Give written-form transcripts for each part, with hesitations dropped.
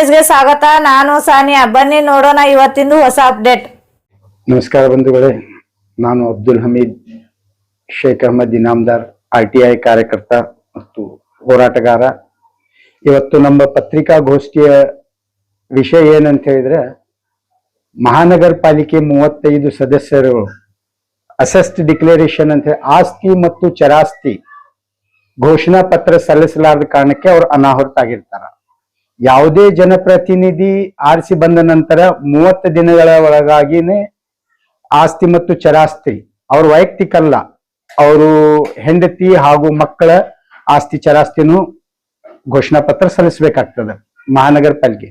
ನ್ಯೂಸ್ಗೆ ಸ್ವಾಗತ. ನಾನು ಸಾನಿಯಾ. ಬನ್ನಿ ನೋಡೋಣ ಇವತ್ತಿಂದು ಹೊಸ ಅಪ್ಡೇಟ್. ನಮಸ್ಕಾರ ಬಂಧುಗಳೇ, ನಾನು ಅಬ್ದುಲ್ ಹಮೀದ್ ಶೇಖ್ ಅಹಮದ್ ಇನಾಮದಾರ್, RTI ಕಾರ್ಯಕರ್ತ ಮತ್ತು ಹೋರಾಟಗಾರ. ಇವತ್ತು ನಮ್ಮ ಪತ್ರಿಕಾಗೋಷ್ಠಿಯ ವಿಷಯ ಏನಂತ ಹೇಳಿದ್ರೆ, ಮಹಾನಗರ ಪಾಲಿಕೆ 35 ಸದಸ್ಯರು ಅಸೆಸ್ಟ್ ಡಿಕ್ಲರೇಷನ್ ಅಂತ ಆಸ್ತಿ ಮತ್ತು ಚರಾಸ್ತಿ ಘೋಷಣಾ ಪತ್ರ ಸಲ್ಲಿಸಲಾರದ ಕಾರಣಕ್ಕೆ ಅವರು ಅನಾಹುತ ಆಗಿರ್ತಾರ. ಯಾವುದೇ ಜನಪ್ರತಿನಿಧಿ ಆರಿಸಿ ಬಂದ ನಂತರ 30 ದಿನಗಳ ಒಳಗಾಗಿನೇ ಆಸ್ತಿ ಮತ್ತು ಚರಾಸ್ತಿ ಅವ್ರ ವೈಯಕ್ತಿಕ ಅಲ್ಲ, ಅವರು ಹೆಂಡತಿ ಹಾಗೂ ಮಕ್ಕಳ ಆಸ್ತಿ ಚರಾಸ್ತಿನೂ ಘೋಷಣಾ ಪತ್ರ ಸಲ್ಲಿಸಬೇಕಾಗ್ತದೆ. ಮಹಾನಗರ ಪಾಲಿಕೆ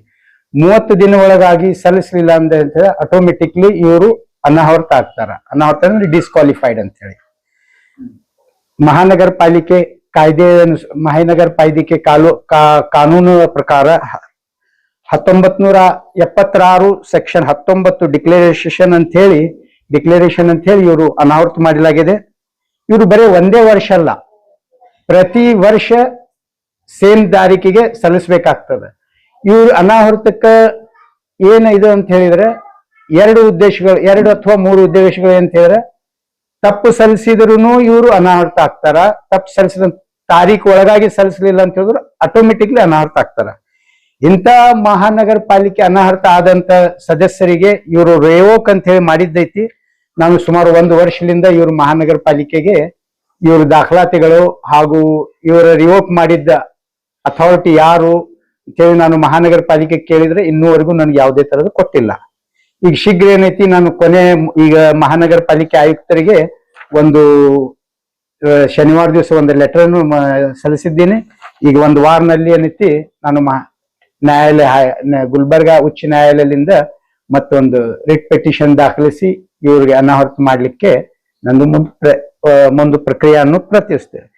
30 ದಿನ ಒಳಗಾಗಿ ಸಲ್ಲಿಸಲಿಲ್ಲ ಅಂತ ಹೇಳಿದ್ರೆ ಆಟೋಮೆಟಿಕ್ಲಿ ಇವರು ಅನಾಹುತ ಆಗ್ತಾರ. ಅನಾಹುತ ಅಂದ್ರೆ ಡಿಸ್ಕ್ವಾಲಿಫೈಡ್ ಅಂತ ಹೇಳಿ. ಮಹಾನಗರ ಪಾಲಿಕೆ ಮಹಾನಗರ ಪಾಲಿಕೆ ಕಾನೂನು ಪ್ರಕಾರ 1976 ಸೆಕ್ಷನ್ 19 ಡಿಕ್ಲರೇಷನ್ ಅಂತ ಹೇಳಿ ಇವರು ಅನಾಹುತ ಮಾಡಲಾಗಿದೆ. ಇವರು ಬರೀ ಒಂದೇ ವರ್ಷ ಅಲ್ಲ, ಪ್ರತಿ ವರ್ಷ ಸೇಮ್ ತಾರೀಕಿಗೆ ಸಲ್ಲಿಸಬೇಕಾಗ್ತದೆ. ಇವ್ರು ಅನಾಹುತಕ್ಕ ಏನ ಇದು ಅಂತ ಹೇಳಿದ್ರೆ ಎರಡು ಅಥವಾ ಮೂರು ಉದ್ದೇಶಗಳು ಅಂತ ಹೇಳಿದ್ರೆ, ತಪ್ಪು ಸಲ್ಲಿಸಿದ್ರು ಇವರು ಅನಾಹುತ ಆಗ್ತಾರ. ತಪ್ಪು ಸಲ್ಲಿಸಿದ ತಾರೀಕು ಒಳಗಾಗಿ ಸಲ್ಲಿಸಲಿಲ್ಲ ಅಂತ ಹೇಳಿದ್ರು ಆಟೋಮೆಟಿಕ್ಲಿ ಅನಾಹುತ ಆಗ್ತಾರ. ಇಂಥ ಮಹಾನಗರ ಪಾಲಿಕೆ ಅನಾಹುತ ಆದಂತ ಸದಸ್ಯರಿಗೆ ಇವರು ರೇವೋಕ್ ಅಂತ ಹೇಳಿ ಮಾಡಿದ್ದೈತಿ. ನಾನು ಸುಮಾರು 1 ವರ್ಷದಿಂದ ಇವರು ಮಹಾನಗರ ಪಾಲಿಕೆಗೆ ಇವ್ರ ದಾಖಲಾತಿಗಳು ಹಾಗೂ ಇವರ ರಿವೋಕ್ ಮಾಡಿದ್ದ ಅಥಾರಿಟಿ ಯಾರು ಅಂತೇಳಿ ನಾನು ಮಹಾನಗರ ಪಾಲಿಕೆ ಕೇಳಿದ್ರೆ ಇನ್ನೂವರೆಗೂ ನನಗೆ ಯಾವುದೇ ತರದ್ದು ಕೊಟ್ಟಿಲ್ಲ. ಈಗ ಶೀಘ್ರ ಏನೈತಿ, ನಾನು ಈಗ ಮಹಾನಗರ ಪಾಲಿಕೆ ಆಯುಕ್ತರಿಗೆ ಒಂದು ಶನಿವಾರ ದಿವಸ ಒಂದು ಲೆಟರ್ ಸಲ್ಲಿಸಿದ್ದೀನಿ. ಈಗ 1 ವಾರನಲ್ಲಿ ಏನೈತಿ, ನಾನು ಗುಲ್ಬರ್ಗ ಉಚ್ಚ ನ್ಯಾಯಾಲಯದಿಂದ ಮತ್ತೊಂದು ರಿಟ್ ಪೆಟಿಷನ್ ದಾಖಲಿಸಿ ಇವ್ರಿಗೆ ಅನಾಹುತ ಮಾಡ್ಲಿಕ್ಕೆ ಮುಂದೆ ಪ್ರಕ್ರಿಯೆಯನ್ನು ಪ್ರತಿಸ್ತೇವೆ.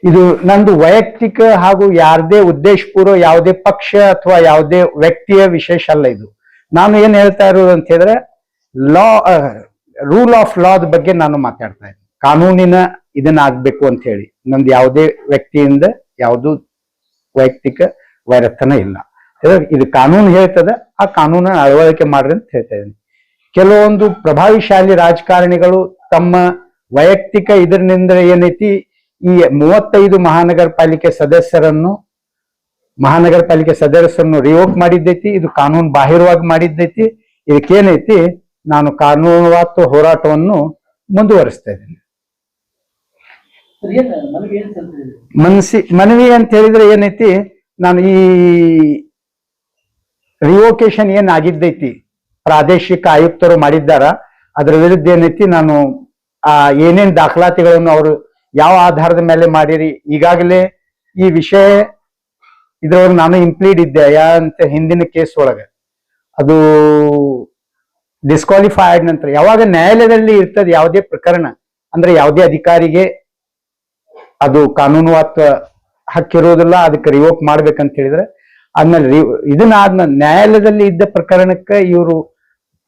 ಇದು ನಂದು ವೈಯಕ್ತಿಕ ಹಾಗೂ ಯಾರದೇ ಉದ್ದೇಶಪೂರ್ವ ಯಾವುದೇ ಪಕ್ಷ ಅಥವಾ ಯಾವುದೇ ವ್ಯಕ್ತಿಯ ವಿಶೇಷ ಅಲ್ಲ. ಇದು ನಾನು ಏನ್ ಹೇಳ್ತಾ ಇರೋದು ಅಂತ ಹೇಳಿದ್ರೆ, ರೂಲ್ ಆಫ್ ಲಾದ ಬಗ್ಗೆ ನಾನು ಮಾತಾಡ್ತಾ ಇದ್ದೀನಿ. ಕಾನೂನಿನ ಇದನ್ನ ಆಗ್ಬೇಕು ಅಂತ ಹೇಳಿ ನಮ್ದು ಯಾವುದೇ ವ್ಯಕ್ತಿಯಿಂದ ಯಾವುದು ವೈಯಕ್ತಿಕ ವೈರತ್ವನ ಇಲ್ಲ. ಇದು ಕಾನೂನು ಹೇಳ್ತದೆ, ಆ ಕಾನೂನನ್ನ ಅಳವಡಿಕೆ ಮಾಡ್ರಿ ಅಂತ ಹೇಳ್ತಾ ಇದ್ದೀನಿ. ಕೆಲವೊಂದು ಪ್ರಭಾವಿಶಾಲಿ ರಾಜಕಾರಣಿಗಳು ತಮ್ಮ ವೈಯಕ್ತಿಕ ಇದರಿಂದ ಏನೈತಿ, ಈ 35 ಮಹಾನಗರ ಪಾಲಿಕೆ ಸದಸ್ಯರನ್ನು ರಿವೋಕ್ ಮಾಡಿದ್ದೈತಿ. ಇದು ಕಾನೂನು ಬಾಹಿರವಾಗಿ ಮಾಡಿದ್ದೈತಿ. ಇದಕ್ಕೇನೈತಿ, ನಾನು ಕಾನೂನುವಾತ ಹೋರಾಟವನ್ನು ಮುಂದುವರಿಸ್ತಾ ಇದ್ದೀನಿ. ಮನವಿ ಅಂತ ಹೇಳಿದ್ರೆ ಏನೈತಿ, ನಾನು ಈ ರಿವೋಕೇಶನ್ ಏನ್ ಆಗಿದ್ದೈತಿ ಪ್ರಾದೇಶಿಕ ಆಯುಕ್ತರು ಮಾಡಿದ್ದಾರ, ಅದರ ವಿರುದ್ಧ ಏನೈತಿ, ನಾನು ಏನೇನ್ ದಾಖಲಾತಿಗಳನ್ನು ಅವರು ಯಾವ ಆಧಾರದ ಮೇಲೆ ಮಾಡಿರಿ, ಈಗಾಗಲೇ ಈ ವಿಷಯ ಇದ್ರೊಳಗೆ ನಾನು ಇಂಪ್ಲೀಡ್ ಇದ್ದೆ ಅಂತ ಹಿಂದಿನ ಕೇಸ್ ಒಳಗೆ. ಅದು ಡಿಸ್ಕ್ವಾಲಿಫೈಡ್ ನಂತರ ಯಾವಾಗ ನ್ಯಾಯಾಲಯದಲ್ಲಿ ಇರ್ತದೆ ಯಾವುದೇ ಪ್ರಕರಣ, ಅಂದ್ರೆ ಯಾವುದೇ ಅಧಿಕಾರಿಗೆ ಅದು ಕಾನೂನುವಾತ ಹಕ್ಕಿರೋದಿಲ್ಲ, ಅದಕ್ಕೆ ರಿವೋಕ್ ಮಾಡ್ಬೇಕಂತ ಹೇಳಿದ್ರೆ ಆದ್ಮೇಲೆ ಇದನ್ನಾದ್ಮೇಲೆ ನ್ಯಾಯಾಲಯದಲ್ಲಿ ಇದ್ದ ಪ್ರಕರಣಕ್ಕೆ ಇವರು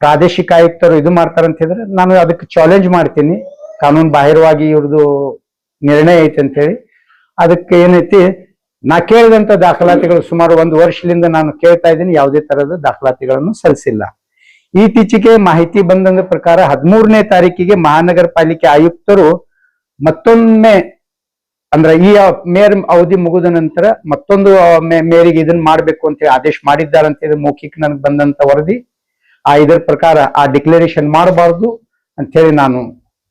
ಪ್ರಾದೇಶಿಕ ಆಯುಕ್ತರು ಇದು ಮಾಡ್ತಾರಂತ ಹೇಳಿದ್ರೆ ನಾನು ಅದಕ್ಕೆ ಚಾಲೆಂಜ್ ಮಾಡ್ತೀನಿ. ಕಾನೂನು ಬಾಹಿರವಾಗಿ ಇವ್ರದ್ದು ನಿರ್ಣಯ ಐತೆ ಅಂತ ಹೇಳಿ. ಅದಕ್ಕೆ ಏನೈತಿ, ನಾ ಕೇಳಿದಂತ ದಾಖಲಾತಿಗಳು ಸುಮಾರು 1 ವರ್ಷದಿಂದ ನಾನು ಕೇಳ್ತಾ ಇದ್ದೀನಿ, ಯಾವುದೇ ತರಹದ ದಾಖಲಾತಿಗಳನ್ನು ಸಲ್ಲಿಸಿಲ್ಲ. ಇತ್ತೀಚೆಗೆ ಮಾಹಿತಿ ಬಂದ ಪ್ರಕಾರ 13ನೇ ತಾರೀಕಿಗೆ ಮಹಾನಗರ ಪಾಲಿಕೆ ಆಯುಕ್ತರು ಮತ್ತೊಮ್ಮೆ, ಅಂದ್ರೆ ಈ ಮೇಯರ್ ಅವಧಿ ಮುಗಿದ ನಂತರ ಮತ್ತೊಂದು ಮೇಯರಿಗೆ ಇದನ್ನ ಮಾಡ್ಬೇಕು ಅಂತ ಹೇಳಿ ಆದೇಶ ಮಾಡಿದ್ದಾರೆ ಅಂತ ಹೇಳಿ ಮೌಖಿಕ ನನಗೆ ಬಂದಂತ ವರದಿ. ಇದರ ಪ್ರಕಾರ ಆ ಡಿಕ್ಲರೇಷನ್ ಮಾಡಬಾರ್ದು ಅಂತ ಹೇಳಿ ನಾನು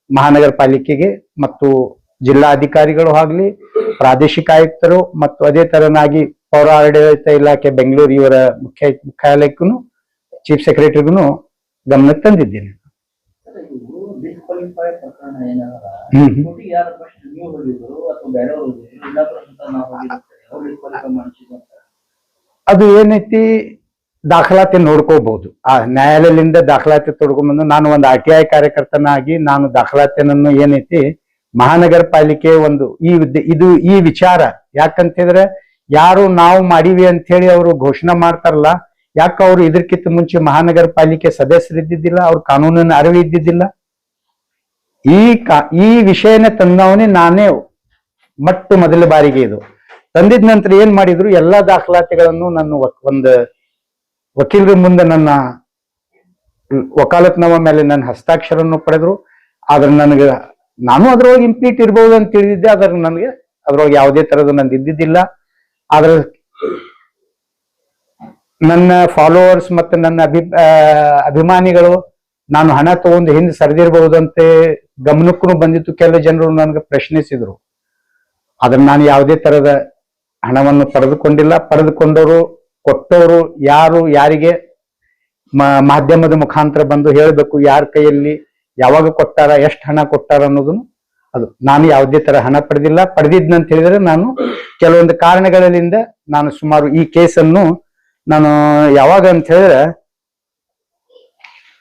ಮಹಾನಗರ ಪಾಲಿಕೆಗೆ ಮತ್ತು ಜಿಲ್ಲಾಧಿಕಾರಿಗಳು ಆಗ್ಲಿ, ಪ್ರಾದೇಶಿಕ ಆಯುಕ್ತರು ಮತ್ತು ಅದೇ ತರನಾಗಿ ಪೌರಾಡಳಿತ ಇಲಾಖೆ ಬೆಂಗಳೂರು ಇವರ ಮುಖ್ಯಾಲಯಕ್ಕೂ ಚೀಫ್ ಸೆಕ್ರೆಟರಿಗೂ ಗಮನಕ್ಕೆ ತಂದಿದ್ದೀನಿ. ಅದು ಏನೈತಿ, ದಾಖಲಾತಿ ನೋಡ್ಕೋಬಹುದು. ಆ ನ್ಯಾಯಾಲಯದಿಂದ ದಾಖಲಾತಿ ತೊಡ್ಕೊಂಡ್ಬಂದು ನಾನು ಒಂದು RTI ಕಾರ್ಯಕರ್ತನಾಗಿ ನಾನು ದಾಖಲಾತಿಯನ್ನು ಏನೈತಿ ಮಹಾನಗರ ಪಾಲಿಕೆ ಒಂದು ಈ ವಿಚಾರ ಯಾಕಂತಿದ್ರೆ, ಯಾರು ನಾವು ಮಾಡಿವಿ ಅಂತ ಹೇಳಿ ಅವರು ಘೋಷಣೆ ಮಾಡ್ತಾರಲ್ಲ, ಯಾಕೆ ಅವರು ಇದಕ್ಕಿಂತ ಮುಂಚೆ ಮಹಾನಗರ ಪಾಲಿಕೆ ಸದಸ್ಯರಿದ್ದಿದ್ದಿಲ್ಲ, ಅವ್ರ ಕಾನೂನಿನ ಅರಿವು ಇದ್ದಿದ್ದಿಲ್ಲ. ಈ ವಿಷಯನ ತಂದವನೇ ನಾನೇ ಮೊದಲ ಬಾರಿಗೆ. ಇದು ತಂದಿದ ನಂತರ ಏನ್ ಮಾಡಿದ್ರು, ಎಲ್ಲಾ ದಾಖಲಾತಿಗಳನ್ನು ನನ್ನ ಒಂದು ವಕೀಲರ ಮುಂದೆ ನನ್ನ ವಕಾಲತ್ನಾಮ ಮೇಲೆ ನನ್ನ ಹಸ್ತಾಕ್ಷರನ್ನು ಪಡೆದ್ರು. ಆದ್ರೆ ನನಗೆ ನಾನು ಅದ್ರೊಳಗೆ ಇಂಪ್ಲೀಟ್ ಇರ್ಬೋದು ಅಂತ ತಿಳಿದಿದ್ದೆ, ಆದ್ರೆ ನನಗೆ ಅದ್ರೊಳಗೆ ಯಾವುದೇ ತರದ್ದು ನಂದು ಇದ್ದಿದ್ದಿಲ್ಲ. ಆದ್ರೆ ನನ್ನ ಫಾಲೋವರ್ಸ್ ಮತ್ತೆ ನನ್ನ ಅಭಿಮಾನಿಗಳು ನಾನು ಹಣ ತಗೊಂಡು ಹಿಂದೆ ಸರಿದಿರಬಹುದಂತೆ ಗಮನಕ್ಕೂ ಬಂದಿತ್ತು. ಕೆಲವು ಜನರು ನನಗೆ ಪ್ರಶ್ನಿಸಿದ್ರು. ಆದ್ರೆ ನಾನು ಯಾವುದೇ ತರದ ಹಣವನ್ನು ಪಡೆದುಕೊಂಡಿಲ್ಲ. ಪಡೆದುಕೊಂಡವರು ಕೊಟ್ಟವರು ಯಾರು, ಯಾರಿಗೆ ಮಾಧ್ಯಮದ ಮುಖಾಂತರ ಬಂದು ಹೇಳಬೇಕು ಯಾರ ಕೈಯಲ್ಲಿ ಯಾವಾಗ ಕೊಟ್ಟಾರ, ಎಷ್ಟು ಹಣ ಕೊಟ್ಟಾರ ಅನ್ನೋದನ್ನು. ಅದು ನಾನು ಯಾವುದೇ ತರ ಹಣ ಪಡೆದಿಲ್ಲ. ಪಡೆದಿದ್ನಂತ ಹೇಳಿದ್ರೆ ನಾನು ಕೆಲವೊಂದು ಕಾರಣಗಳಿಂದ ನಾನು ಸುಮಾರು ಈ ಕೇಸನ್ನು ನಾನು ಯಾವಾಗ ಅಂತ ಹೇಳಿದ್ರೆ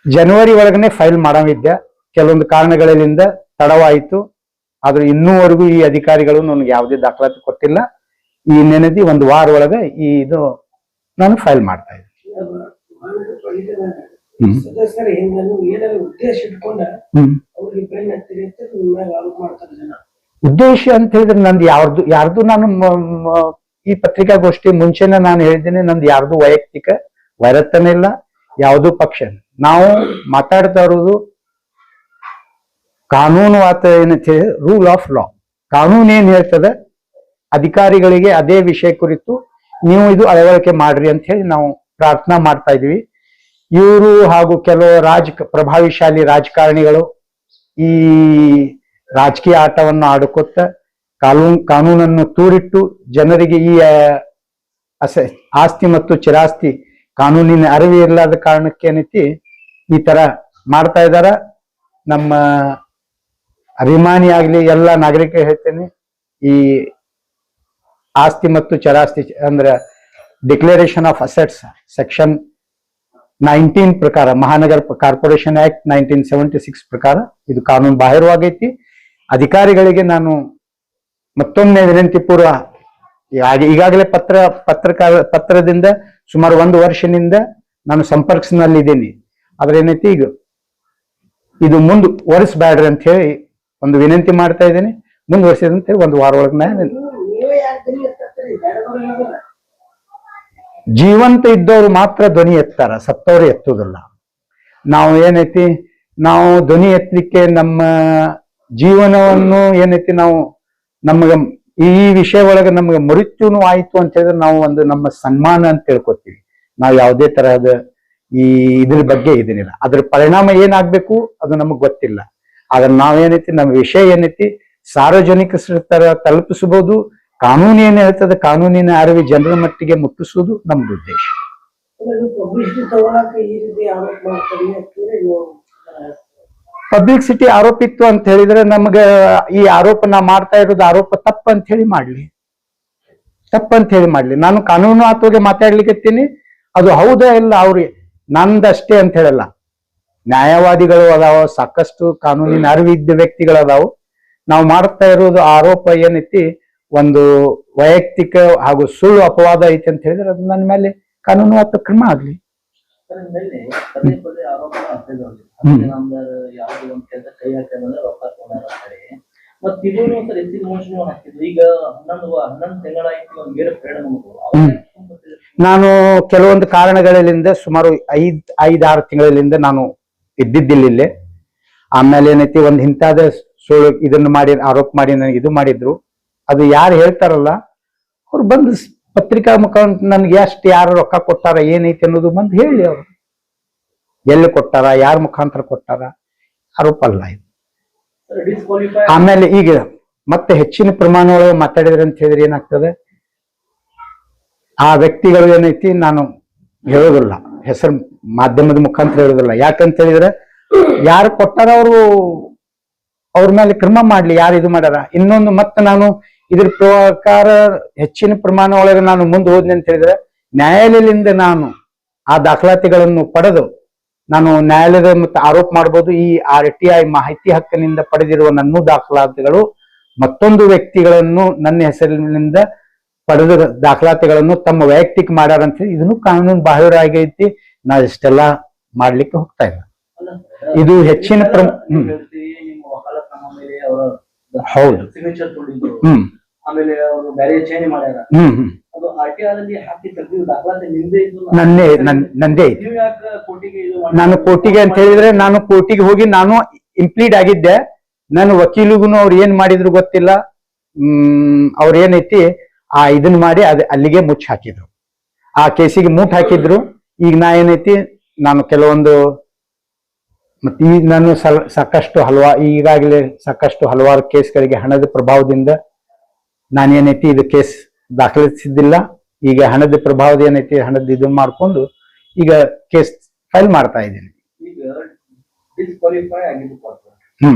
ಜನವರಿ ಒಳಗನೆ ಫೈಲ್ ಮಾಡವಿದ್ದೆ. ಕೆಲವೊಂದು ಕಾರಣಗಳಿಂದ ತಡವಾಯಿತು. ಆದ್ರೆ ಇನ್ನೂವರೆಗೂ ಈ ಅಧಿಕಾರಿಗಳು ನನಗೆ ಯಾವುದೇ ದಾಖಲಾತಿ ಕೊಟ್ಟಿಲ್ಲ. ಈ ನೆನದಿ ಒಂದು ವಾರ ಒಳಗೆ ಇದು ನಾನು ಫೈಲ್ ಮಾಡ್ತಾ ಇದ್ದೆ. ಉದ್ದೇಶ ಅಂತ ಹೇಳಿದ್ರೆ ನಂದು ಯಾರ್ದು ನಾನು ಈ ಪತ್ರಿಕಾಗೋಷ್ಠಿ ಮುಂಚೆನೆ ನಾನು ಹೇಳಿದ್ದೇನೆ, ನಂದು ಯಾರ್ದು ವೈಯಕ್ತಿಕ ವೈರತ್ವನೇ ಇಲ್ಲ, ಯಾವುದೂ ಪಕ್ಷ. ನಾವು ಮಾತಾಡ್ತಾ ಇರೋದು ಕಾನೂನುವಾತ ಏನಂತ ಹೇಳಿ ರೂಲ್ ಆಫ್ ಲಾ. ಕಾನೂನು ಏನ್ ಹೇಳ್ತದೆ ಅಧಿಕಾರಿಗಳಿಗೆ ಅದೇ ವಿಷಯ ಕುರಿತು ನೀವು ಇದು ಅಳವಡಿಕೆ ಮಾಡ್ರಿ ಅಂತ ಹೇಳಿ ನಾವು ಪ್ರಾರ್ಥನಾ ಮಾಡ್ತಾ ಇದೀವಿ. ಇವರು ಹಾಗೂ ಕೆಲವು ಪ್ರಭಾವಿಶಾಲಿ ರಾಜಕಾರಣಿಗಳು ಈ ರಾಜಕೀಯ ಆಟವನ್ನು ಆಡುಕೊತ್ತ ಕಾನೂನನ್ನು ತೂರಿಟ್ಟು ಜನರಿಗೆ ಈ ಆಸ್ತಿ ಮತ್ತು ಚಿರಾಸ್ತಿ ಕಾನೂನಿನ ಅರಿವು ಇರಲಾದ ಕಾರಣಕ್ಕೆ ಏನೈತಿ ಈ ತರ ಮಾಡ್ತಾ ಇದಾರ. ನಮ್ಮ ಅಭಿಮಾನಿ ಆಗ್ಲಿ ಎಲ್ಲ ನಾಗರಿಕರು ಹೇಳ್ತೇನೆ, ಈ ಆಸ್ತಿ ಮತ್ತು ಚರಾಸ್ತಿ ಅಂದ್ರೆ ಡಿಕ್ಲರೇಷನ್ ಆಫ್ ಅಸೆಟ್ಸ್ ಸೆಕ್ಷನ್ 19 ಪ್ರಕಾರ, ಮಹಾನಗರ ಕಾರ್ಪೊರೇಷನ್ ಆಕ್ಟ್ 1976 ಪ್ರಕಾರ ಇದು ಕಾನೂನು ಬಾಹಿರವಾಗೈತಿ. ಅಧಿಕಾರಿಗಳಿಗೆ ನಾನು ಮತ್ತೊಮ್ಮೆ ವಿನಂತಿ ಪೂರ್ವ ಈಗಾಗಲೇ ಪತ್ರದಿಂದ ಸುಮಾರು 1 ವರ್ಷದಿಂದ ನಾನು ಸಂಪರ್ಕನಲ್ಲಿದ್ದೀನಿ. ಆದ್ರೆ ಏನೈತಿ ಈಗ ಇದು ಮುಂದುವರಿಸಬೇಡ್ರಿ ಅಂತ ಹೇಳಿ ಒಂದು ವಿನಂತಿ ಮಾಡ್ತಾ ಇದ್ದೀನಿ. ಮುಂದುವರಿಸಿದಂತ ಹೇಳಿ 1 ವಾರ ಒಳಗೆ ಜೀವಂತ ಇದ್ದವ್ರು ಮಾತ್ರ ಧ್ವನಿ ಎತ್ತಾರ, ಸತ್ತವ್ರು ಎತ್ತುವುದಿಲ್ಲ. ನಾವು ಏನೈತಿ ನಾವು ಧ್ವನಿ ಎತ್ತಲಿಕ್ಕೆ ನಮ್ಮ ಜೀವನವನ್ನು ಏನೈತಿ ನಾವು ನಮ್ಗ ಈ ವಿಷಯ ಒಳಗೆ ನಮ್ಗೆ ಮೃತ್ಯುನು ಆಯ್ತು ಅಂತ ಹೇಳಿದ್ರೆ ನಾವು ಒಂದು ನಮ್ಮ ಸನ್ಮಾನ ಅಂತ ತಿಳ್ಕೊತೀವಿ. ನಾವು ಯಾವುದೇ ತರಹದ ಇದ್ರ ಬಗ್ಗೆ ಇದನ್ನಿಲ್ಲ. ಅದ್ರ ಪರಿಣಾಮ ಏನಾಗ್ಬೇಕು ಅದು ನಮಗ್ ಗೊತ್ತಿಲ್ಲ. ಆದ್ರೆ ನಾವೇನೈತಿ ನಮ್ಮ ವಿಷಯ ಏನೈತಿ ಸಾರ್ವಜನಿಕ ತಲುಪಿಸಬಹುದು. ಕಾನೂನು ಏನ್ ಹೇಳ್ತದೆ ಕಾನೂನಿನ ಅರಿವು ಜನರ ಮಟ್ಟಿಗೆ ಮುಟ್ಟಿಸುವುದು ನಮ್ದು ಉದ್ದೇಶ. ಪಬ್ಲಿಸಿಟಿ ಆರೋಪಿತ್ತು ಅಂತ ಹೇಳಿದ್ರೆ ನಮ್ಗ ಈ ಆರೋಪ ನಾ ಮಾಡ್ತಾ ಇರೋದು ಆರೋಪ ತಪ್ಪಂತ ಹೇಳಿ ಮಾಡ್ಲಿ. ನಾನು ಕಾನೂನು ಆತೋಗೆ ಮಾತಾಡ್ಲಿಕ್ಕೆ ಅದು ಹೌದಾ ಇಲ್ಲ ಅವ್ರಿಗೆ ನಂದಷ್ಟೇ ಅಂತ ಹೇಳಲ್ಲ. ನ್ಯಾಯವಾದಿಗಳು ಅದಾವ, ಸಾಕಷ್ಟು ಕಾನೂನಿನ ಅರಿವಿದ್ದ ವ್ಯಕ್ತಿಗಳು ಅದಾವು. ನಾವು ಮಾಡ್ತಾ ಇರೋದು ಆರೋಪ ಏನೈತಿ ಒಂದು ವೈಯಕ್ತಿಕ ಹಾಗೂ ಸುಳ್ಳು ಅಪವಾದ ಐತಿ ಅಂತ ಹೇಳಿದ್ರೆ ಅದು ನನ್ನ ಮೇಲೆ ಕಾನೂನುವಾತ ಕ್ರಮ ಆಗ್ಲಿ. ನಾನು ಕೆಲವೊಂದು ಕಾರಣಗಳಿಂದ ಸುಮಾರು 5-6 ತಿಂಗಳಿಂದ ನಾನು ಇದ್ದಿದ್ದಿಲ್ಲ. ಆಮೇಲೆ ಏನೈತಿ ಒಂದ್ ಇಂತಾದ ಸುಳ್ಳು ಇದನ್ನು ಮಾಡಿ ಆರೋಪ ಮಾಡಿ ನನಗೆ ಇದು ಮಾಡಿದ್ರು. ಅದು ಯಾರು ಹೇಳ್ತಾರಲ್ಲ ಅವ್ರು ಬಂದು ಪತ್ರಿಕಾ ಮುಖಾಂತರ ನನ್ಗೆ ಯಾರು ರೊಕ್ಕ ಕೊಟ್ಟಾರ ಏನೈತಿ ಅನ್ನೋದು ಬಂದು ಹೇಳಿ, ಅವ್ರು ಎಲ್ಲಿ ಕೊಟ್ಟಾರ ಯಾರ ಮುಖಾಂತರ ಕೊಟ್ಟಾರ ಆರೋಪ ಅಲ್ಲ ಇದು. ಆಮೇಲೆ ಈಗ ಮತ್ತೆ ಹೆಚ್ಚಿನ ಪ್ರಮಾಣ ಒಳಗೆ ಮಾತಾಡಿದ್ರೆ ಅಂತ ಹೇಳಿದ್ರೆ ಏನಾಗ್ತದೆ, ಆ ವ್ಯಕ್ತಿಗಳು ಏನೈತಿ ನಾನು ಹೇಳೋದಿಲ್ಲ, ಹೆಸರು ಮಾಧ್ಯಮದ ಮುಖಾಂತರ ಹೇಳೋದಿಲ್ಲ. ಯಾಕಂತ ಹೇಳಿದ್ರೆ ಯಾರು ಕೊಟ್ಟಾರ ಅವ್ರ ಮೇಲೆ ಕ್ರಮ ಮಾಡ್ಲಿ, ಯಾರು ಇದು ಮಾಡ್ಯಾರ. ಇನ್ನೊಂದು ಮತ್ತೆ ನಾನು ಇದ್ರ ಪ್ರಕಾರ ಹೆಚ್ಚಿನ ಪ್ರಮಾಣ ಒಳಗೆ ನಾನು ಮುಂದೆ ಹೋದ್ನಿ ಅಂತ ಹೇಳಿದ್ರೆ ನ್ಯಾಯಾಲಯದಿಂದ ನಾನು ಆ ದಾಖಲಾತಿಗಳನ್ನು ಪಡೆದು ನಾನು ನ್ಯಾಯಾಲಯದ ಮತ್ತೆ ಆರೋಪ ಮಾಡಬಹುದು. ಈ RTI ಮಾಹಿತಿ ಹಕ್ಕಿನಿಂದ ಪಡೆದಿರುವ ನನ್ನ ದಾಖಲಾತಿಗಳು ಮತ್ತೊಂದು ವ್ಯಕ್ತಿಗಳನ್ನು ನನ್ನ ಹೆಸರಿನಿಂದ ಪಡೆದ ದಾಖಲಾತಿಗಳನ್ನು ತಮ್ಮ ವೈಯಕ್ತಿಕ ಮಾಡ್ಯಾರ ಅಂತ ಹೇಳಿ ಇದನ್ನು ಕಾನೂನು ಬಾಹಿರ ಆಗೈತಿ. ನಾ ಇಷ್ಟೆಲ್ಲ ಮಾಡ್ಲಿಕ್ಕೆ ಹೋಗ್ತಾ ಇಲ್ಲ. ಇದು ಹೆಚ್ಚಿನ ಹೌದು. ಆಮೇಲೆ ಅವರು ಬೇರೆ ಚೇಂಜ್ ಮಾಡ್ಯಾರ. ಹ್ಮ್ ಅದು RTI ಹಾಕಿ ತೆಗ್ದಿದ್ದು ದಾಖಲಾತಿ ನಿಮ್ದೇ ಇದ್ದು. ನಂದೇ ಐತಿ. ನೀವು ಯಾಕೆ ಕೋರ್ಟಿಗೆ ಇದು ನಾನು ಕೋರ್ಟಿಗೆ ಅಂತ ಹೇಳಿದ್ರೆ ನಾನು ಕೋರ್ಟಿಗೆ ಹೋಗಿ ನಾನು ಇಂಪ್ಲೀಡ್ ಆಗಿದ್ದೆ. ನನ್ನ ವಕೀಲಿಗೂ ಅವ್ರು ಏನ್ ಮಾಡಿದ್ರು ಗೊತ್ತಿಲ್ಲ. ಅವ್ರ ಏನೈತಿ ಇದನ್ನ ಮಾಡಿ ಅಲ್ಲಿಗೆ ಮುಚ್ಚ ಹಾಕಿದ್ರು, ಆ ಕೇಸಿಗೆ ಮೂಟ್ ಹಾಕಿದ್ರು. ಈಗ ನಾ ಏನೈತಿ ನಾನು ಕೆಲವೊಂದು ಮತ್ತೆ ಈಗ ನಾನು ಸಾಕಷ್ಟು ಈಗಾಗಲೇ ಸಾಕಷ್ಟು ಹಲವಾರು ಕೇಸ್ಗಳಿಗೆ ಹಣದ ಪ್ರಭಾವದಿಂದ ನಾನೇನೈತಿ ಇದು ಕೇಸ್ ದಾಖಲಿಸಿದ್ದಿಲ್ಲ. ಈಗ ಹಣದ ಪ್ರಭಾವದ ಏನೈತಿ ಹಣದ ಇದನ್ನ ಮಾಡ್ಕೊಂಡು ಈಗ ಕೇಸ್ ಫೈಲ್ ಮಾಡ್ತಾ ಇದ್ದೀನಿ. ಈಗ ಡಿಸ್ಕ್ವಾಲಿಫೈ ಆಗಿದ್ದು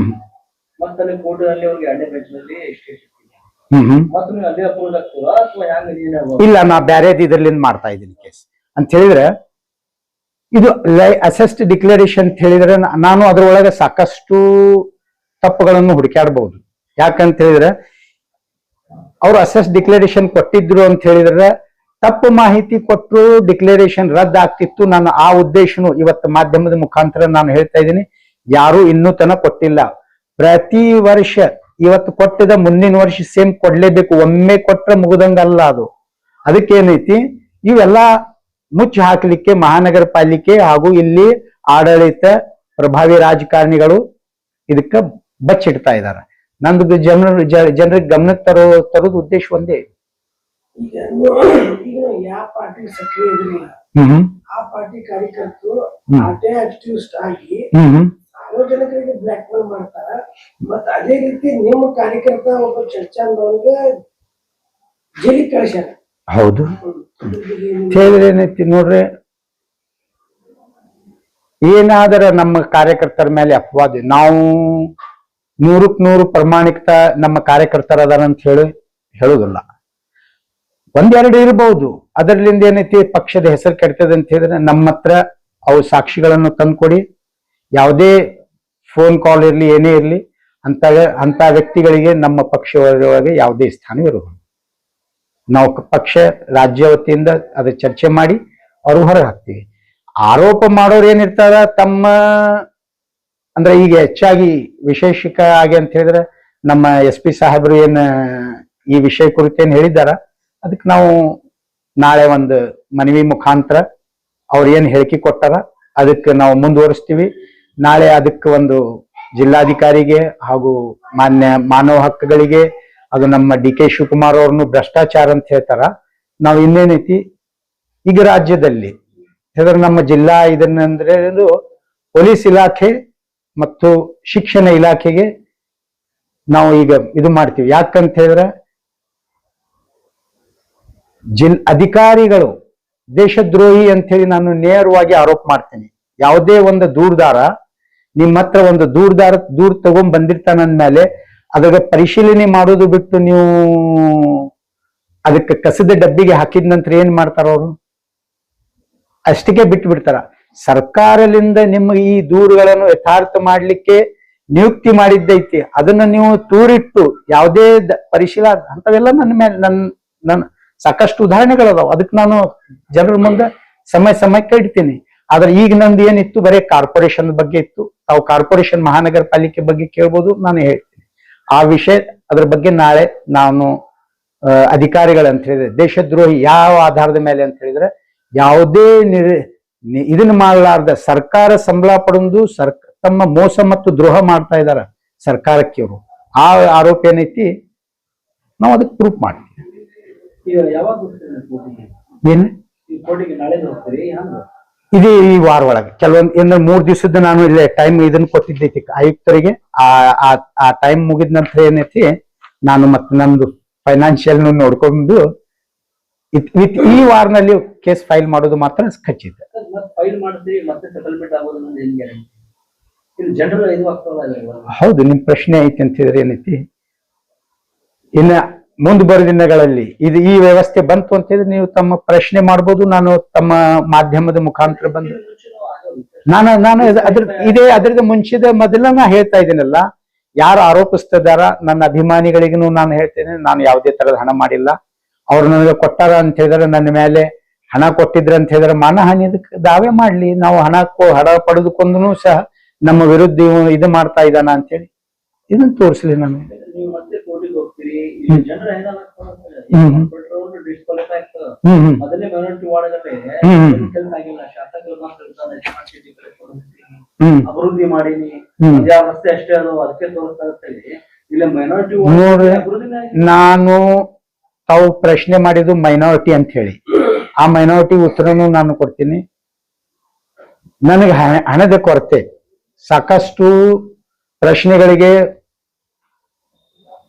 ಮತ್ತೆ ಕೋರ್ಟ್ನಲ್ಲಿ ಅವ್ರಿಗೆ ಎರಡನೇ ಬೆಂಚ್ನಲ್ಲಿ ಮತ್ತೆ ನೀವು ಅಲ್ಲೇ ಅಪ್ರೋಚ್ ಆಗ್ತೀರಾ ಅಥವಾ ಹ್ಯಾಂಗ? ಇಲ್ಲ, ನಾ ಬ್ಯಾರೇದ್ ಇದ್ರಲಿಂದ ಮಾಡ್ತಾ ಇದ್ದೀನಿ ಕೇಸ್ ಅಂತ ಹೇಳಿದ್ರೆ. ಇದು ಅಸೆಸ್ಟ್ ಡಿಕ್ಲರೇಷನ್ ಅಂತ ಹೇಳಿದ್ರೆ ನಾನು ಅದರೊಳಗೆ ಸಾಕಷ್ಟು ತಪ್ಪುಗಳನ್ನು ಹುಡುಕಾಡಬಹುದು. ಯಾಕಂತ ಹೇಳಿದ್ರೆ ಅವ್ರು ಅಸೆಸ್ಟ್ ಡಿಕ್ಲರೇಷನ್ ಕೊಟ್ಟಿದ್ರು ಅಂತ ಹೇಳಿದ್ರೆ ತಪ್ಪು ಮಾಹಿತಿ ಕೊಟ್ಟರು ಡಿಕ್ಲರೇಷನ್ ರದ್ದು ಆಗ್ತಿತ್ತು. ನಾನು ಆ ಉದ್ದೇಶನು ಇವತ್ತು ಮಾಧ್ಯಮದ ಮುಖಾಂತರ ನಾನು ಹೇಳ್ತಾ ಇದ್ದೀನಿ. ಯಾರು ಇನ್ನೂ ತನಕ ಕೊಟ್ಟಿಲ್ಲ. ಪ್ರತಿ ವರ್ಷ ಇವತ್ತು ಕೊಟ್ಟಿದ ಮುಂದಿನ ವರ್ಷ ಸೇಮ್ ಕೊಡ್ಲೇಬೇಕು. ಒಮ್ಮೆ ಕೊಟ್ರೆ ಮುಗುದಂಗಲ್ಲ ಅದು. ಅದಕ್ಕೇನೈತಿ ಇವೆಲ್ಲ ಮುಚ್ಚಿ ಹಾಕಲಿಕ್ಕೆ ಮಹಾನಗರ ಪಾಲಿಕೆ ಹಾಗೂ ಇಲ್ಲಿ ಆಡಳಿತ ಪ್ರಭಾವಿ ರಾಜಕಾರಣಿಗಳು ಇದಕ್ಕ ಬಚ್ಚಿಡ್ತಾ ಇದ್ದಾರೆ. ನಂದು ಜನರಿಗೆ ಗಮನಕ್ಕೆ ತರೋದು ಉದ್ದೇಶ ಒಂದೇ. ಈಗ ಯಾವ ಪಾರ್ಟಿ ಸಕ್ರಿಯ ಇರಲಿಲ್ಲ, ಆ ಪಾರ್ಟಿ ಕಾರ್ಯಕರ್ತರು ಆಕ್ಟಿವಿಸ್ಟ್ ಆಗಿ ಸಾರ್ವಜನಿಕರಿಗೆ ಬ್ಲಾಕ್ ಮೇಲ್ ಮಾಡ್ತಾರ. ಮತ್ತ ಅದೇ ರೀತಿ ನಿಮ್ಮ ಕಾರ್ಯಕರ್ತ ಒಬ್ಬ ಚರ್ಚಾಂದವನಿಗೆ ಜೈಲಿಗೆ ಕಳಿಸ್ಯಾರ. ಹೌದು ಹೇಳಿದ್ರೆ ಏನೈತಿ ನೋಡ್ರಿ, ಏನಾದರೂ ನಮ್ಮ ಕಾರ್ಯಕರ್ತರ ಮೇಲೆ ಅಪವಾದ, ನಾವು 100% ಪ್ರಮಾಣಿಕತ ನಮ್ಮ ಕಾರ್ಯಕರ್ತರ ಅದಾರ ಅಂತ ಹೇಳುದಿಲ್ಲ. ಒಂದೆರಡು ಇರಬಹುದು. ಅದರಲ್ಲಿಂದ ಏನೈತಿ ಪಕ್ಷದ ಹೆಸರು ಕೆಡ್ತದೆ ಅಂತ ಹೇಳಿದ್ರೆ ನಮ್ಮ ಹತ್ರ ಅವು ಸಾಕ್ಷಿಗಳನ್ನು ತಂದ್ಕೊಡಿ. ಯಾವುದೇ ಫೋನ್ ಕಾಲ್ ಇರ್ಲಿ ಏನೇ ಇರ್ಲಿ ಅಂತ ವ್ಯಕ್ತಿಗಳಿಗೆ ನಮ್ಮ ಪಕ್ಷದೊಳಗೆ ಯಾವುದೇ ಸ್ಥಾನ ಇರುವುದಿಲ್ಲ. ನಾವು ಪಕ್ಷ ರಾಜ್ಯ ವತಿಯಿಂದ ಅದ್ರ ಚರ್ಚೆ ಮಾಡಿ ಅವ್ರು ಹೊರಗೆ ಹಾಕ್ತೀವಿ. ಆರೋಪ ಮಾಡೋರು ಏನಿರ್ತಾರ ತಮ್ಮ ಅಂದ್ರೆ ಈಗ ಹೆಚ್ಚಾಗಿ ವಿಶೇಷಕ ಆಗಿ ಅಂತ ಹೇಳಿದ್ರೆ ನಮ್ಮ SP ಸಾಹೇಬರು ಏನ್ ಈ ವಿಷಯ ಕುರಿತು ಏನ್ ಹೇಳಿದಾರ ಅದಕ್ಕೆ ನಾವು ನಾಳೆ ಒಂದು ಮನವಿ ಮುಖಾಂತರ ಅವ್ರು ಏನ್ ಹೇಳಿಕೆ ಕೊಟ್ಟಾರ ಅದಕ್ಕೆ ನಾವು ಮುಂದುವರಿಸ್ತೀವಿ. ನಾಳೆ ಅದಕ್ಕೆ ಒಂದು ಜಿಲ್ಲಾಧಿಕಾರಿಗೆ ಹಾಗೂ ಮಾನ್ಯ ಮಾನವ ಹಕ್ಕುಗಳಿಗೆ ಅದು ನಮ್ಮ DK ಶಿವಕುಮಾರ್ ಅವ್ರನ್ನು ಭ್ರಷ್ಟಾಚಾರ ಅಂತ ಹೇಳ್ತಾರ. ನಾವು ಇನ್ನೇನೈತಿ ಈಗ ರಾಜ್ಯದಲ್ಲಿ ನಮ್ಮ ಜಿಲ್ಲಾ ಇದನ್ನಂದ್ರೆ ಪೊಲೀಸ್ ಇಲಾಖೆ ಮತ್ತು ಶಿಕ್ಷಣ ಇಲಾಖೆಗೆ ನಾವು ಈಗ ಇದು ಮಾಡ್ತೀವಿ. ಯಾಕಂತ ಹೇಳಿದ್ರೆ ಅಧಿಕಾರಿಗಳು ದೇಶದ್ರೋಹಿ ಅಂತ ಹೇಳಿ ನಾನು ನೇರವಾಗಿ ಆರೋಪ ಮಾಡ್ತೀನಿ. ಯಾವುದೇ ಒಂದು ದೂರದಾರ ನಿಮ್ಮ ಹತ್ರ ಒಂದು ದೂರ್ ತಗೊಂಡ್ ಬಂದಿರ್ತಾನಂದ್ಮೇಲೆ ಅದಾಗ ಪರಿಶೀಲನೆ ಮಾಡೋದು ಬಿಟ್ಟು ನೀವು ಅದಕ್ಕೆ ಕಸದ ಡಬ್ಬಿಗೆ ಹಾಕಿದ ನಂತರ ಏನ್ ಮಾಡ್ತಾರ ಅವರು? ಅಷ್ಟಕ್ಕೆ ಬಿಟ್ಟು ಬಿಡ್ತಾರ. ಸರ್ಕಾರದಿಂದ ನಿಮಗೆ ಈ ದೂರುಗಳನ್ನು ಯಥಾರ್ಥ ಮಾಡ್ಲಿಕ್ಕೆ ನಿಯುಕ್ತಿ ಮಾಡಿದ್ದೈತಿ, ಅದನ್ನ ನೀವು ತೂರಿಟ್ಟು ಯಾವುದೇ ಪರಿಶೀಲನೆ ಅಂತವೆಲ್ಲ ನನ್ನ ಮೇಲೆ ನನ್ನ ಸಾಕಷ್ಟು ಉದಾಹರಣೆಗಳದಾವ. ಅದಕ್ಕೆ ನಾನು ಜನರ ಮುಂದೆ ಸಮಯಕ್ಕೆ ಇಡ್ತೀನಿ. ಆದ್ರೆ ಈಗ ನಂದು ಏನಿತ್ತು ಬರೀ ಕಾರ್ಪೊರೇಷನ್ ಬಗ್ಗೆ ಇತ್ತು. ತಾವು ಕಾರ್ಪೊರೇಷನ್ ಮಹಾನಗರ ಪಾಲಿಕೆ ಬಗ್ಗೆ ಕೇಳ್ಬೋದು, ನಾನು ಹೇಳ್ತೀನಿ ಆ ವಿಷಯ. ಅದ್ರ ಬಗ್ಗೆ ನಾಳೆ ನಾನು ಅಧಿಕಾರಿಗಳಂತ ಹೇಳಿದ್ರೆ ದೇಶದ್ರೋಹಿ ಯಾವ ಆಧಾರದ ಮೇಲೆ ಅಂತ ಹೇಳಿದ್ರೆ ಯಾವುದೇ ಇದನ್ನ ಮಾಡಲಾರ್ದ ಸರ್ಕಾರ ಸಂಬಳ ಪಡೆದು ತಮ್ಮ ಮೋಸ ಮತ್ತು ದ್ರೋಹ ಮಾಡ್ತಾ ಇದಾರ ಸರ್ಕಾರಕ್ಕೆ ಇವರು. ಆ ಆರೋಪ ಏನೈತಿ ನಾವು ಅದಕ್ಕೆ ಪ್ರೂಫ್ ಮಾಡ್ತೀವಿ. ಏನ್ ಇದು ಈ ವಾರ ಒಳಗೆ ಕೆಲವೊಂದು 3 ದಿವಸದ ನಾನು ಇಲ್ಲೇ ಟೈಮ್ ಇದನ್ನ ಕೊಟ್ಟಿದ್ದೈತಿ ಆಯುಕ್ತರಿಗೆ. ಆ ಟೈಮ್ ಮುಗಿದ ನಂತರ ಏನೈತಿ ನಾನು ಮತ್ತೆ ನಂದು ಫೈನಾನ್ಷಿಯಲ್ ನೋಡ್ಕೊಂಡು ಈ ವಾರನಲ್ಲಿ ಕೇಸ್ ಫೈಲ್ ಮಾಡೋದು ಮಾತ್ರ ಖಚಿತ. ಹೌದು, ನಿಮ್ ಪ್ರಶ್ನೆ ಐತಿ ಅಂತ ಹೇಳಿದ್ರೆ ಏನೈತಿ, ಇನ್ನ ಮುಂದೆ ಬರೋ ದಿನಗಳಲ್ಲಿ ಈ ವ್ಯವಸ್ಥೆ ಬಂತು ಅಂತ ಹೇಳಿದ್ರೆ ನೀವು ತಮ್ಮ ಪ್ರಶ್ನೆ ಮಾಡ್ಬೋದು. ನಾನು ತಮ್ಮ ಮಾಧ್ಯಮದ ಮುಖಾಂತರ ಬಂದು ನಾನು ಅದರದ ಮುಂಚಿದ ಮೊದಲ ನಾ ಹೇಳ್ತಾ ಇದ್ದೀನಲ್ಲ, ಯಾರು ಆರೋಪಿಸ್ತಿದಾರ ನನ್ನ ಅಭಿಮಾನಿಗಳಿಗೂ ನಾನು ಹೇಳ್ತೇನೆ, ನಾನು ಯಾವುದೇ ತರದ ಹಣ ಮಾಡಿಲ್ಲ. ಅವ್ರು ನನಗೆ ಕೊಟ್ಟಾರ ಅಂತ ಹೇಳಿದ್ರೆ ನನ್ನ ಮೇಲೆ ಹಣ ಕೊಟ್ಟಿದ್ರ ಅಂತ ಹೇಳಿದ್ರೆ ಮಾನಹಾನಿ ದಾವೆ ಮಾಡ್ಲಿ. ನಾವು ಹಣ ಪಡೆದುಕೊಂಡೂ ಸಹ ನಮ್ಮ ವಿರುದ್ಧ ಇದು ಮಾಡ್ತಾ ಇದ್ದಾನ ಅಂತ ಹೇಳಿ ಇದನ್ನ ತೋರಿಸ್ಲಿ. ನಾನು ಜನರು ಹ್ಮ್. ಡಿಸ್ಕ್ವಾಲಿಫೈ ಆಗ್ತದ ಹ್ಮ್ ಅದನ್ನೇ ಮೈನಾರಿಟಿ ವಾರ್ಡ್ಗಳೇ ಹ್ಮ್. ಕೆಲಸ ಆಗಿಲ್ಲ ಶಾಸಕರು ಮಾತ್ರ ಇರ್ತಾರೆ, smart city ಹ್ಮ್ ಅಭಿವೃದ್ಧಿ ಮಾಡೀನಿ ಹ್ಮ್. ಯಾವ ರಸ್ತೆ ಅಷ್ಟೇ ಅದು ಅದಕ್ಕೆ ತೋರಿಸ್ತಾ ಇರ್ತೇಳಿ ಇಲ್ಲ ಮೈನಾರಿಟಿ ನೋಡ್ರಿ ಅಭಿವೃದ್ಧಿನೇ ನಾನು ತಾವು ಪ್ರಶ್ನೆ ಮಾಡಿದ್ದು ಮೈನಾರಿಟಿ ಅಂತ ಹೇಳಿ ಆ ಮೈನಾರಿಟಿ ಉತ್ತರನು ನಾನು ಕೊಡ್ತೀನಿ. ನನಗೆ ಹಣದ ಕೊರತೆ ಸಾಕಷ್ಟು ಪ್ರಶ್ನೆಗಳಿಗೆ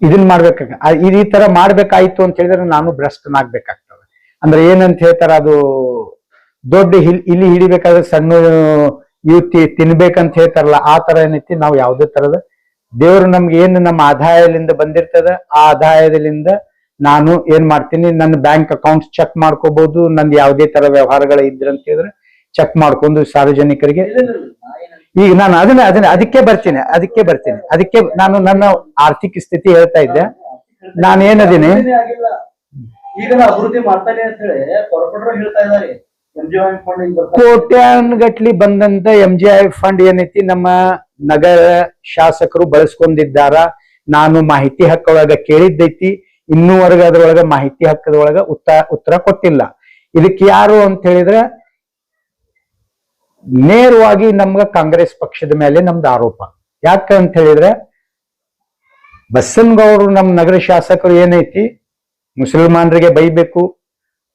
ಇದನ್ ಮಾಡ್ಬೇಕಾಗ ಈ ತರ ಮಾಡ್ಬೇಕಾಯ್ತು ಅಂತ ಹೇಳಿದ್ರೆ ನಾನು ಭ್ರಷ್ಟನಾಗ್ಬೇಕಾಗ್ತದೆ. ಅಂದ್ರೆ ಏನಂತ ಹೇಳ್ತಾರ, ಅದು ದೊಡ್ಡ ಇಲ್ಲಿ ಹಿಡಿಬೇಕಾದ್ರೆ ಸಣ್ಣ ಯುವತಿ ತಿನ್ಬೇಕಂತ ಹೇಳ್ತಾರಲ್ಲ, ಆ ತರ ಏನೈತಿ. ನಾವು ಯಾವುದೇ ತರದ ದೇವ್ರು ನಮ್ಗೆ ಏನು ನಮ್ಮ ಆದಾಯದಿಂದ ಬಂದಿರ್ತದ ಆ ಆದಾಯದಿಂದ ನಾನು ಏನ್ ಮಾಡ್ತೀನಿ, ನನ್ನ ಬ್ಯಾಂಕ್ ಅಕೌಂಟ್ಸ್ ಚೆಕ್ ಮಾಡ್ಕೋಬಹುದು. ನಂದು ಯಾವುದೇ ತರ ವ್ಯವಹಾರಗಳ ಇದ್ರಂತ ಹೇಳಿದ್ರೆ ಚೆಕ್ ಮಾಡ್ಕೊಂಡು ಸಾರ್ವಜನಿಕರಿಗೆ ಈಗ ನಾನು ಅದಕ್ಕೆ ಬರ್ತೀನಿ ಅದಕ್ಕೆ ನಾನು ನನ್ನ ಆರ್ಥಿಕ ಸ್ಥಿತಿ ಹೇಳ್ತಾ ಇದ್ದೆ. ನಾನು ಏನದೀನಿ ಆಗಿಲ್ಲ. ಈಗ ನಾ ಅಭಿವೃದ್ಧಿ ಮಾಡ್ತಾನೆ ಅಂತ ಹೇಳಿ ಕಾರ್ಪೊರೇಟರ್ ಹೇಳ್ತಾ ಇದ್ದಾರೆ. MGI ಫಂಡ್ ಕೋಟ್ಯಾನ್ಗಟ್ಲಿ ಬಂದಂತ MGI ಫಂಡ್ ಏನೈತಿ ನಮ್ಮ ನಗರ ಶಾಸಕರು ಬಳಸ್ಕೊಂಡಿದ್ದಾರ. ನಾನು ಮಾಹಿತಿ ಹಕ್ಕದೊಳಗ ಕೇಳಿದ್ದೈತಿ, ಇನ್ನೂವರೆಗೆ ಅದ್ರೊಳಗ ಮಾಹಿತಿ ಹಕ್ಕದೊಳಗ ಉತ್ತರ ಕೊಟ್ಟಿಲ್ಲ. ಇದಕ್ಕೆ ಯಾರು ಅಂತ ಹೇಳಿದ್ರೆ ನೇರವಾಗಿ ನಮ್ಗ ಕಾಂಗ್ರೆಸ್ ಪಕ್ಷದ ಮೇಲೆ ನಮ್ದು ಆರೋಪ. ಯಾಕಂತ ಹೇಳಿದ್ರೆ ಬಸನಗೌಡರು ನಮ್ಮ ನಗರ ಶಾಸಕರು ಏನೈತಿ, ಮುಸಲ್ಮಾನರಿಗೆ ಬೈಬೇಕು,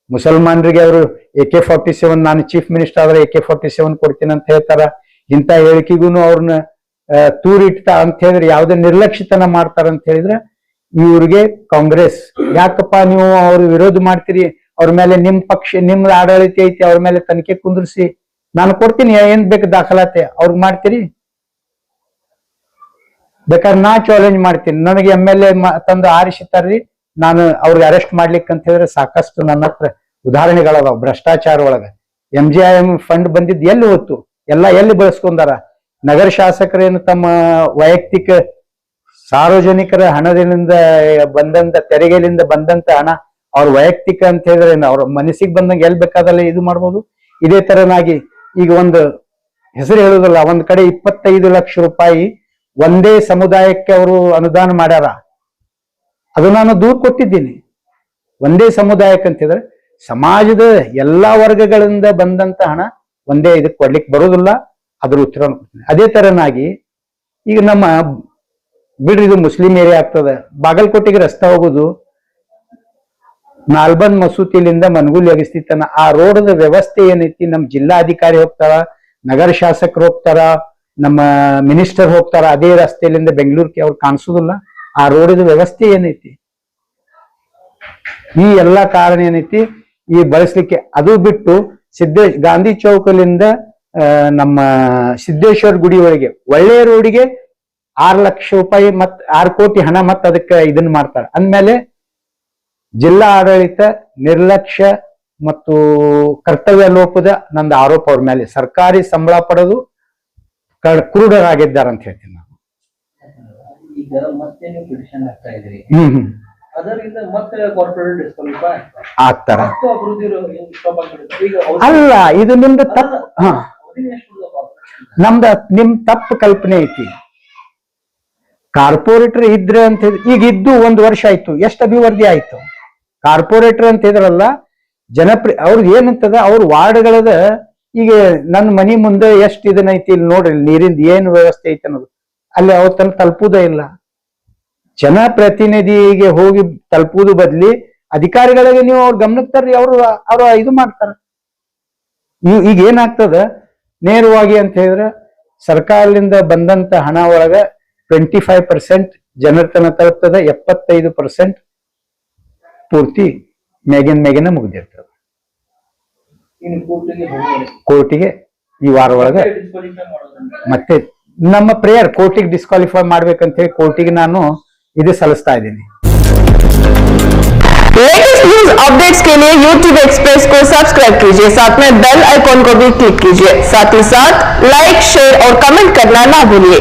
ಮುಸಲ್ಮಾನರಿಗೆ ಅವರು AK-47 ನಾನು ಚೀಫ್ ಮಿನಿಸ್ಟರ್ ಆದ್ರೆ AK-47 ಕೊಡ್ತೀನಿ ಅಂತ ಹೇಳ್ತಾರ. ಇಂಥ ಹೇಳಿಕೆಗೂ ಅವ್ರನ್ನ ತೂರಿಡ್ತಾ ಅಂತ ಹೇಳಿದ್ರೆ ಯಾವುದೇ ನಿರ್ಲಕ್ಷಿತನ ಮಾಡ್ತಾರ ಅಂತ ಹೇಳಿದ್ರೆ ಇವ್ರಿಗೆ ಕಾಂಗ್ರೆಸ್ ಯಾಕಪ್ಪ ನೀವು ಅವ್ರ ವಿರೋಧ ಮಾಡ್ತೀರಿ, ಅವ್ರ ಮೇಲೆ ನಿಮ್ ಪಕ್ಷ ನಿಮ್ದು ಆಡಳಿತ ಐತಿ, ಅವ್ರ ಮೇಲೆ ತನಿಖೆ ಕುಂದ್ರಿಸಿ ನಾನು ಕೊಡ್ತೀನಿ, ಏನ್ ಬೇಕು ದಾಖಲಾತಿ ಅವ್ರಿಗೆ ಮಾಡ್ತೀರಿ. ಬೇಕಾದ್ರೆ ನಾ ಚಾಲೆಂಜ್ ಮಾಡ್ತೀನಿ, ನನಗೆ MLA ತಂದು ಆರಿಸಿತಾರ್ರಿ, ನಾನು ಅವ್ರಿಗೆ ಅರೆಸ್ಟ್ ಮಾಡ್ಲಿಕ್ಕೆ ಅಂತ ಹೇಳಿದ್ರೆ ಸಾಕಷ್ಟು ನನ್ನ ಹತ್ರ ಉದಾಹರಣೆಗಳದಾವ. ಭ್ರಷ್ಟಾಚಾರ ಒಳಗ MGI ಫಂಡ್ ಬಂದಿದ್ದು ಎಲ್ಲಿ ಹೊತ್ತು ಎಲ್ಲಿ ಬಳಸ್ಕೊಂಡಾರ. ನಗರ ಶಾಸಕರೇನು ತಮ್ಮ ವೈಯಕ್ತಿಕ ಸಾರ್ವಜನಿಕರ ಹಣದಿಂದ ಬಂದಂತ ತೆರಿಗೆಯಿಂದ ಬಂದಂತ ಹಣ ಅವ್ರ ವೈಯಕ್ತಿಕ ಅಂತ ಹೇಳಿದ್ರೆ ಅವ್ರ ಮನಸ್ಸಿಗೆ ಬಂದಂಗೆ ಎಲ್ಲಿ ಬೇಕಾದಲ್ಲಿ ಇದು ಮಾಡ್ಬೋದು. ಇದೇ ತರನಾಗಿ ಈಗ ಒಂದು ಹೆಸರು ಹೇಳುದಲ್ಲ, ಒಂದ್ ಕಡೆ 25 ಲಕ್ಷ ರೂಪಾಯಿ ಒಂದೇ ಸಮುದಾಯಕ್ಕೆ ಅವರು ಅನುದಾನ ಮಾಡ್ಯಾರ. ಅದು ನಾನು ದೂರ ಕೊಟ್ಟಿದ್ದೀನಿ. ಒಂದೇ ಸಮುದಾಯಕ್ಕೆ ಅಂತ ಹೇಳಿದ್ರೆ ಸಮಾಜದ ಎಲ್ಲಾ ವರ್ಗಗಳಿಂದ ಬಂದಂತ ಹಣ ಒಂದೇ ಇದಕ್ಕೆ ಕೊಡ್ಲಿಕ್ಕೆ ಬರೋದಿಲ್ಲ. ಅದ್ರ ಉತ್ತರ ಕೊಡ್ತೀನಿ. ಅದೇ ತರನಾಗಿ ಈಗ ನಮ್ಮ ಬಿಡ್ರಿ, ಇದು ಮುಸ್ಲಿಂ ಏರಿಯಾ ಆಗ್ತದೆ, ಬಾಗಲಕೋಟೆಗೆ ರಸ್ತೆ ಹೋಗುದು ನಾಲ್ಬಂದ್ ಮಸೂತಿಲಿಂದ ಮನಗೂಲಿ ಅಗಸ್ತಿತನ ಆ ರೋಡ್ದ ವ್ಯವಸ್ಥೆ ಏನೈತಿ, ನಮ್ ಜಿಲ್ಲಾಧಿಕಾರಿ ಹೋಗ್ತಾರ, ನಗರ ಶಾಸಕರು ಹೋಗ್ತಾರ, ನಮ್ಮ ಮಿನಿಸ್ಟರ್ ಹೋಗ್ತಾರ, ಅದೇ ರಸ್ತೆಯಲ್ಲಿಂದ ಬೆಂಗಳೂರಿಗೆ ಅವ್ರು ಕಾಣಿಸೋದಿಲ್ಲ. ಆ ರೋಡಿನ ವ್ಯವಸ್ಥೆ ಏನೈತಿ, ಈ ಎಲ್ಲಾ ಕಾರಣ ಏನೈತಿ ಈ ಬಳಸ್ಲಿಕ್ಕೆ. ಅದು ಬಿಟ್ಟು ಗಾಂಧಿ ಚೌಕಲಿಂದ ನಮ್ಮ ಸಿದ್ದೇಶ್ವರ ಗುಡಿವರೆಗೆ ಒಳ್ಳೆ ರೋಡಿಗೆ 6 ಲಕ್ಷ ರೂಪಾಯಿ ಮತ್ 6 ಕೋಟಿ ಹಣ ಮತ್ ಅದಕ್ಕೆ ಇದನ್ನ ಮಾಡ್ತಾರೆ. ಅಂದ್ಮೇಲೆ ಜಿಲ್ಲಾ ಆಡಳಿತ ನಿರ್ಲಕ್ಷ್ಯ ಮತ್ತು ಕರ್ತವ್ಯ ಲೋಪದ ನಂದು ಆರೋಪ ಅವ್ರ ಮೇಲೆ. ಸರ್ಕಾರಿ ಸಂಬಳ ಪಡೆದು ಕುರುಡರಾಗಿದ್ದಾರೆ ಅಂತ ಹೇಳ್ತೀನಿ ನಾನು. ಈಗ ಮತ್ತೆ ನೀವು ಪಿಟಿಷನ್ ಆಗ್ತಾ ಇದ್ರಿ, ಅದರಿಂದ ಮತ್ತೆ ಕಾರ್ಪೊರೇಟ್ ಡಿಸ್ಕ್ವಾಲಿಫೈ ಆಗ್ತಾರ. ಅಭಿವೃದ್ಧಿ ಅಲ್ಲ, ಇದು ನಿಮ್ದು ತಪ್ಪು. ನಿಮ್ ತಪ್ಪು ಕಲ್ಪನೆ ಐತಿ. ಕಾರ್ಪೊರೇಟರ್ ಇದ್ರೆ ಅಂತ ಈಗ ಇದ್ದು 1 ವರ್ಷ ಆಯ್ತು, ಎಷ್ಟು ಅಭಿವೃದ್ಧಿ ಆಯ್ತು. ಕಾರ್ಪೊರೇಟರ್ ಅಂತ ಇದ್ರಲ್ಲ ಜನಪ್ರಿಯ ಅವ್ರಿಗೆ ಏನಂತದ ಅವ್ರ ವಾರ್ಡ್ಗಳದ. ಈಗ ನನ್ನ ಮನಿ ಮುಂದೆ ಎಷ್ಟು ಇದನ್ನೈತಿ ಇಲ್ಲಿ ನೋಡ್ರಿ, ನೀರಿಂದ ಏನು ವ್ಯವಸ್ಥೆ ಐತಿ ಅನ್ನೋದು ಅಲ್ಲಿ ಅವ್ರ ತನಕ ತಲುಪುವುದೇ ಇಲ್ಲ. ಜನಪ್ರತಿನಿಧಿಗೆ ಹೋಗಿ ತಲುಪುವುದು ಬದ್ಲಿ ಅಧಿಕಾರಿಗಳಿಗೆ ನೀವು ಅವ್ರ ಗಮನಕ್ಕೆ ತರ್ರಿ, ಅವ್ರು ಇದು ಮಾಡ್ತಾರ. ಈಗ ಏನಾಗ್ತದ ನೇರವಾಗಿ ಅಂತ ಹೇಳಿದ್ರೆ ಸರ್ಕಾರದಿಂದ ಬಂದಂತ ಹಣ ಒಳಗ 25% ಜನರ ತನಕ ತಲುಪ್ತದ, 75% ಪೂರ್ತಿ ಮೇಗಿನ ಮುಗಿದಿರ್ತದೆ. ಕೋರ್ಟಿಗೆ ಈ ವಾರ ಒಳಗೆ ಮತ್ತೆ ನಮ್ಮ ಪ್ರೇಯರ್ ಕೋರ್ಟಿಗೆ ಡಿಸ್ಕ್ವಾಲಿಫೈ ಮಾಡ್ಬೇಕಂತ ಹೇಳಿ ಕೋರ್ಟಿಗೆ ನಾನು ಇದು ಸಲ್ಲಿಸ್ತಾ ಇದ್ದೀನಿ. लेटेस्ट न्यूज अपडेट्स के लिए YouTube एक्सप्रेस को सब्सक्राइब कीजिए, साथ में बेल आइकॉन को भी क्लिक कीजिए, साथ ही साथ लाइक शेयर और कमेंट करना ना भूलिए।